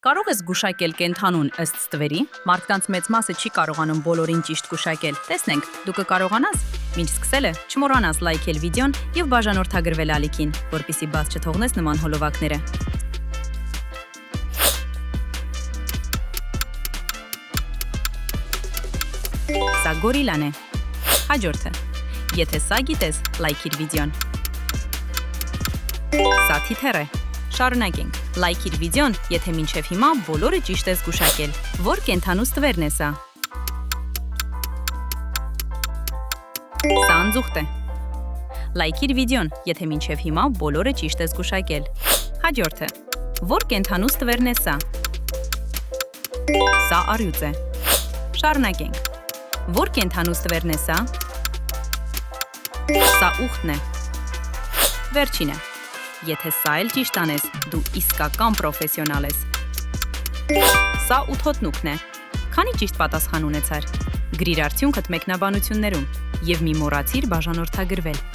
Կարող ես գուշակել կենդանուն ըստ ստվերի, մարդկանց մեծ մասը չի կարողանում բոլորին ճիշտ գուշակել։ Տեսնենք, դու կկարողանաս։ Մինչ սկսելը, չմոռանաս լայքել վիդեոն եւ բաժանորդագրվել ալիքին, որպեսզի բաց չթողնես նման հոլովակները։ Սա գորիլան է։ Հաջորդը։ Եթե սա գիտես, լայքիր վիդեոն։ Սա թիթեռ է։ Շարունակենք։ Լայքիր վիդեոն, եթե մինչև հիմա բոլորը ճիշտ ես գուշակել։ Որ կենդանու ստվերն է սա։ Սա անձուղթ է։ Լայքիր վիդեոն, եթե մինչև հիմա բոլորը ճիշտ ես գուշակել։ Հաջորդը։ Որ կենդանու ստվերն է սա։ Սա առյուծ է։ Շարունակենք։ Որ կենդանու ստվերն է սա։ Սա ուղտն է։ Վերջինը։ Եթե սա էլ ճիշտ անես, դու իսկական պրոֆեսիոնալ ես։ Սա ութոտնուկն է։ Քանի ճիշտ պատասխան ունեցար։ Գրիր արդյունքդ մեկնաբանություններում և մի մոռացիր բաժանորդագրվել։